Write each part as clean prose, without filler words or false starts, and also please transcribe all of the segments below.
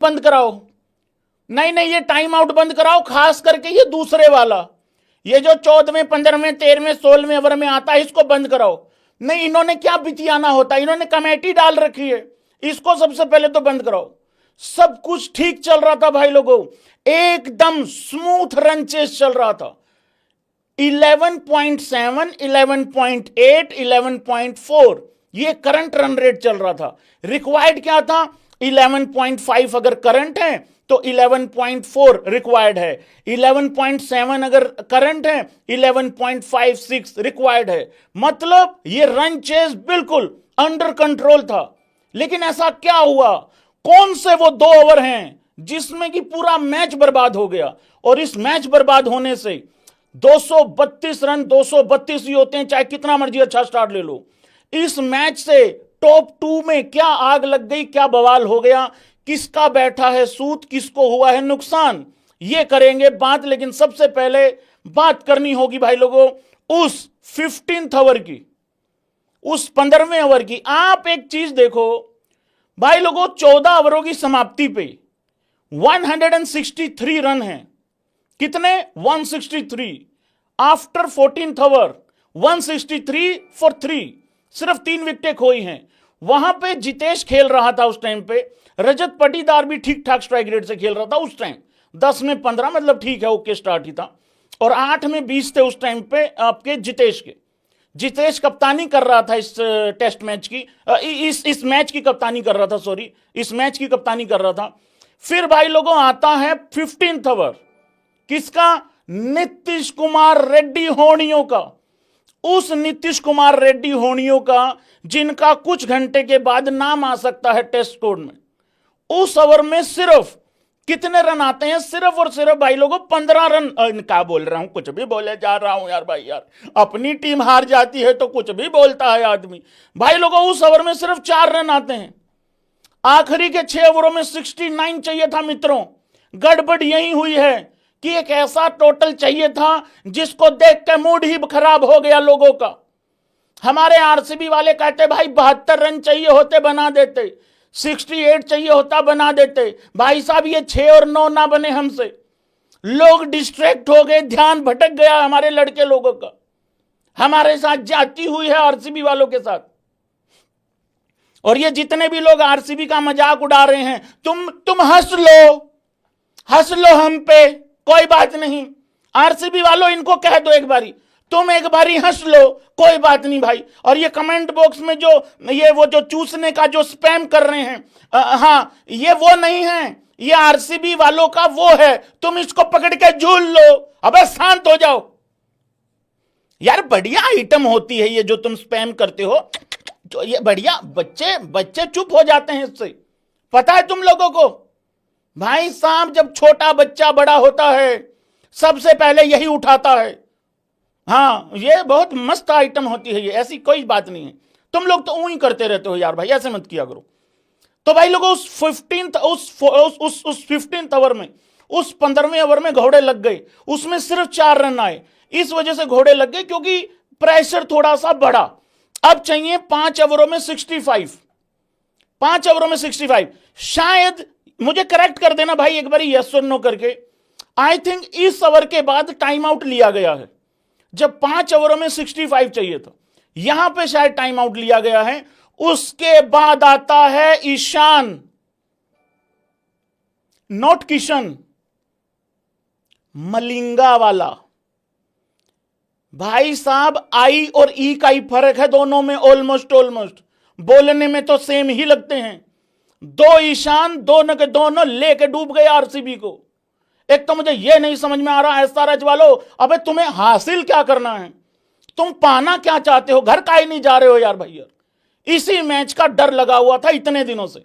बंद कराओ, नहीं नहीं ये टाइम आउट बंद कराओ, खास करके ये दूसरे वाला, ये जो 14वें 15वें 13वें 16वें ओवर में आता है इसको बंद कराओ। नहीं, इन्होंने क्या बितियाना होता है, इन्होंने कमेटी डाल रखी है, इसको सबसे पहले तो बंद कराओ। सब कुछ ठीक चल रहा था भाई लोगों, एकदम स्मूथ रन चेस चल रहा था। 11.7, 11.8, 11.4 ये करंट रन रेट चल रहा था। रिक्वायर्ड क्या था? 11.5 अगर करंट है तो 11.4 रिक्वायर्ड है, 11.7 अगर करंट है 11.56 रिक्वायर्ड है। मतलब ये रन चेस बिल्कुल अंडर कंट्रोल था। लेकिन ऐसा क्या हुआ? कौन से वो 2 ओवर हैं जिसमें कि पूरा मैच बर्बाद हो गया? और इस मैच बर्बाद होने से 232 रन 232 ही होते हैं, चाहे कितना मर्जी अच्छा स्टार्ट ले लो। इस मैच से टॉप 2 में क्या आग लग गई, क्या बवाल हो गया, किसका बैठा है सूत, किसको हुआ है नुकसान, ये करेंगे बात। लेकिन सबसे पहले बात करनी होगी भाई लोगों उस 15th ओवर की, उस 15वें ओवर की। आप एक चीज देखो भाई लोगों, 14 ओवरों की समाप्ति पे 163 रन है। कितने? 163। आफ्टर 14th ओवर 163 फॉर 3, सिर्फ 3 विकेटें खोई हैं। वहां पे जितेश खेल रहा था उस टाइम पे, रजत पाटीदार भी ठीक ठाक स्ट्राइक रेट से खेल रहा था उस टाइम, 10 में 15 मतलब ठीक है, ओके स्टार्ट ही था। और 8 में 20 थे उस टाइम पे आपके जितेश के। जितेश कप्तानी कर रहा था इस टेस्ट मैच की, इस मैच की कप्तानी कर रहा था, सॉरी इस मैच की कप्तानी कर रहा था। फिर भाई लोगों आता है 15th ओवर, किसका? नीतीश कुमार रेड्डी होनियों का। उस नीतीश कुमार रेड्डी होनियों का जिनका कुछ घंटे के बाद नाम आ सकता है टेस्ट स्कोर में। उस ओवर में सिर्फ कितने रन आते हैं? सिर्फ और सिर्फ भाई लोगों 15 रन। क्या बोल रहा हूं, कुछ भी बोले जा रहा हूं यार भाई यार, अपनी टीम हार जाती है तो कुछ भी बोलता है आदमी। भाई लोगों उस ओवर में सिर्फ 4 रन आते हैं। आखिरी के 6 ओवरों में 69 चाहिए था मित्रों। गड़बड़ यही हुई है कि एक ऐसा टोटल चाहिए था जिसको देख के मूड ही खराब हो गया लोगों का। हमारे आरसीबी वाले कहते भाई 72 रन चाहिए होते बना देते, 68 चाहिए होता बना देते। भाई साहब ये 6 और 9 ना बने हमसे। लोग डिस्ट्रैक्ट हो गए, ध्यान भटक गया हमारे लड़के लोगों का। हमारे साथ जाती हुई है आरसीबी वालों के साथ। और ये जितने भी लोग आरसीबी का मजाक उड़ा रहे हैं, तुम हंस लो हम पे, कोई बात नहीं। आरसीबी वालों इनको कह दो एक बारी, तुम एक बारी हंस लो, कोई बात नहीं भाई। और ये कमेंट बॉक्स में जो वो जो चूसने का जो स्पैम कर रहे हैं, हाँ ये वो नहीं है, ये आरसीबी वालों का वो है, तुम इसको पकड़ के झूल लो। अबे शांत हो जाओ यार, बढ़िया आइटम होती है ये जो तुम स्पैम करते हो, तो ये बढ़िया। बच्चे चुप हो जाते हैं इससे, पता है तुम लोगों को। भाई साहब जब छोटा बच्चा बड़ा होता है सबसे पहले यही उठाता है। हाँ ये बहुत मस्त आइटम होती है ये, ऐसी कोई बात नहीं है। तुम लोग तो ऊं ही करते रहते हो यार भाई, ऐसे मत किया करो। तो भाई लोगों उस 15th ओवर में, उस 15वें ओवर में घोड़े लग गए, उसमें सिर्फ 4 रन आए। इस वजह से घोड़े लग गए क्योंकि प्रेशर थोड़ा सा बढ़ा। अब चाहिए 5 ओवरों में 65, 5 ओवरों में 65। शायद मुझे करेक्ट कर देना भाई एक बार यस और नो करके। आई थिंक इस ओवर के बाद टाइम आउट लिया गया है, जब 5 ओवरों में 65 चाहिए था, यहां पे शायद टाइम आउट लिया गया है। उसके बाद आता है ईशान, नॉट किशन, मलिंगा वाला। भाई साहब आई और ई का ही फर्क है दोनों में, ऑलमोस्ट बोलने में तो सेम ही लगते हैं। 2 ईशान, दोनों के दोनों लेके डूब गए आरसीबी को। एक तो मुझे यह नहीं समझ में आ रहा एसआरएच वालों, अबे तुम्हें हासिल क्या करना है, तुम पाना क्या चाहते हो, घर का ही नहीं जा रहे हो यार भैया। इसी मैच का डर लगा हुआ था इतने दिनों से,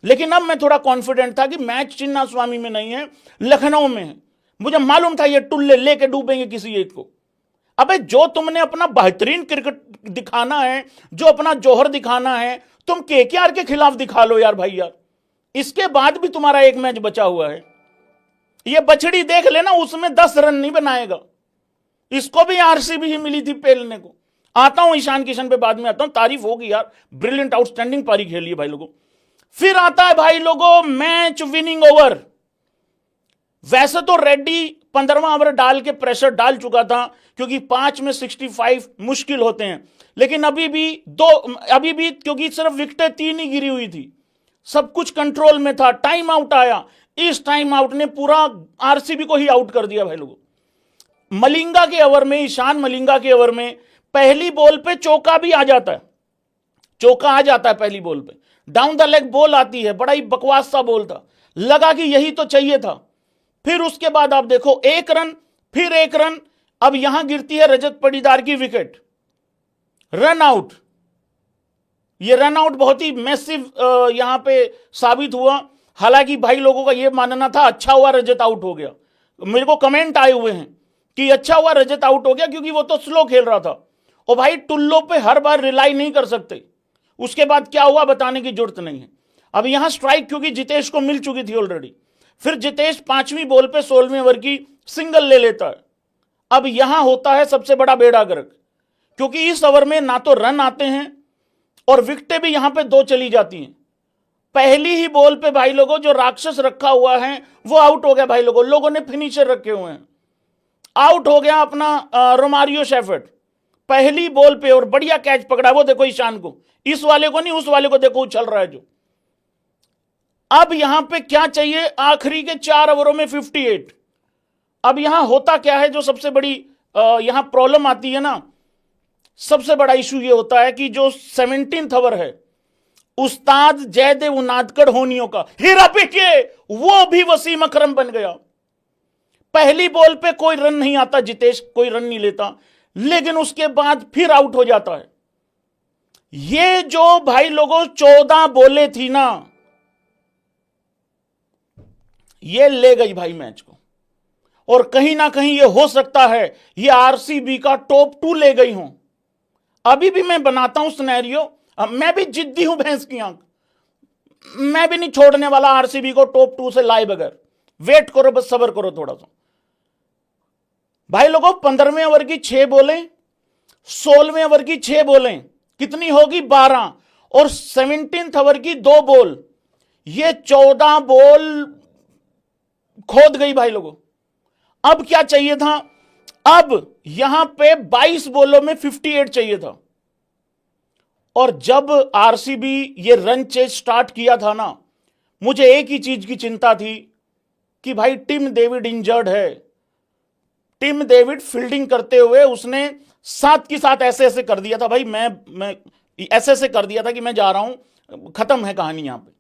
लेकिन अब मैं थोड़ा कॉन्फिडेंट था कि मैच चिन्ना स्वामी में नहीं है, लखनऊ में है। मुझे मालूम था ये टुल्ले लेके डूबेंगे किसी एक को। अबे जो तुमने अपना बेहतरीन क्रिकेट दिखाना है, जो अपना जौहर दिखाना है, तुम केकेआर के खिलाफ दिखा लो यार भाई यार। इसके बाद भी तुम्हारा एक मैच बचा हुआ है, ये बछड़ी देख लेना, उसमें 10 रन नहीं बनाएगा। इसको भी आरसीबी ही मिली थी पेलने को। आता हूं ईशान किशन पे बाद में आता हूं, तारीफ होगी यार, ब्रिलियंट आउटस्टैंडिंग पारी खेली है भाई लोगों। फिर आता है भाई लोगों मैच विनिंग ओवर। वैसे तो रेड्डी 15वां ओवर डाल के प्रेशर डाल चुका था, क्योंकि 5 में 65 मुश्किल होते हैं, लेकिन अभी भी क्योंकि सिर्फ विकेटें 3 ही गिरी हुई थी, सब कुछ कंट्रोल में था। टाइम आउट आया, इस टाइम आउट ने पूरा आरसीबी को ही आउट कर दिया भाई लोगों। मलिंगा के ओवर में, ईशान मलिंगा के ओवर में पहली बॉल पे चौका भी आ जाता है, चौका आ जाता है पहली बॉल पे, डाउन द लेग बॉल आती है, बड़ा ही बकवास सा बॉल था, लगा कि यही तो चाहिए था। फिर उसके बाद आप देखो 1 रन, फिर 1 रन, अब यहां गिरती है रजत पाटीदार की विकेट, रन आउट। ये रन आउट बहुत ही मैसिव यहां पे साबित हुआ। हालांकि भाई लोगों का यह मानना था अच्छा हुआ रजत आउट हो गया, मेरे को कमेंट आए हुए हैं कि अच्छा हुआ रजत आउट हो गया, क्योंकि वो तो स्लो खेल रहा था। और भाई टुल्लो पे हर बार रिलाई नहीं कर सकते, उसके बाद क्या हुआ बताने की जरूरत नहीं है। अब यहां स्ट्राइक क्योंकि जितेश को मिल चुकी थी ऑलरेडी, फिर जितेश 5वीं बॉल पे 16वें ओवर की सिंगल ले लेता है। अब यहां होता है सबसे बड़ा बेड़ा गर्क, क्योंकि इस ओवर में ना तो रन आते हैं और विकेटें भी यहां पे 2 चली जाती हैं। पहली ही बॉल पे भाई लोगों जो राक्षस रखा हुआ है वो आउट हो गया भाई लोगों, लोगों ने फिनिशर रखे हुए हैं, आउट हो गया अपना रोमारियो शेफर्ड पहली बॉल पे, और बढ़िया कैच पकड़ा। वो देखो ईशान को, इस वाले को नहीं, उस वाले को देखो उछल रहा है जो। अब यहां पे क्या चाहिए, आखिरी के 4 ओवरों में 58। अब यहां होता क्या है, जो सबसे बड़ी यहां प्रॉब्लम आती है ना, सबसे बड़ा इशू ये होता है कि जो 17th ओवर है, उस्ताद जयदेव उनादकड़ होनियों का हीरा पीटिए, वो भी वसीम अकरम बन गया। पहली बॉल पे कोई रन नहीं आता, जितेश कोई रन नहीं लेता, लेकिन उसके बाद फिर आउट हो जाता है। ये जो भाई लोगों 14 बॉलें थी ना, ये ले गई भाई मैच को, और कहीं ना कहीं ये हो सकता है ये आरसीबी का टॉप 2 ले गई हूं। अभी भी मैं बनाता हूं सिनेरियो, मैं भी जिद्दी हूं भैंस की आंख, मैं भी नहीं छोड़ने वाला आरसीबी को टॉप 2 से लाए बगैर। वेट करो, बस सब्र करो थोड़ा सा भाई लोगों। 15वें ओवर की 6 बॉलें, 16वें ओवर की 6 बॉलें, कितनी होगी 12, और 17th ओवर की 2 बॉल, ये 14 बॉल खोद गई भाई लोगों। अब क्या चाहिए था, अब यहां पे 22 बॉलों में 58 चाहिए था। और जब आरसीबी ये रन चेज स्टार्ट किया था ना, मुझे एक ही चीज की चिंता थी कि भाई टिम डेविड इंजर्ड है। टिम डेविड फील्डिंग करते हुए उसने साथ की साथ ऐसे ऐसे कर दिया था भाई, मैं ऐसे ऐसे कर दिया था कि मैं जा रहा हूं, खत्म है कहानी यहां पे।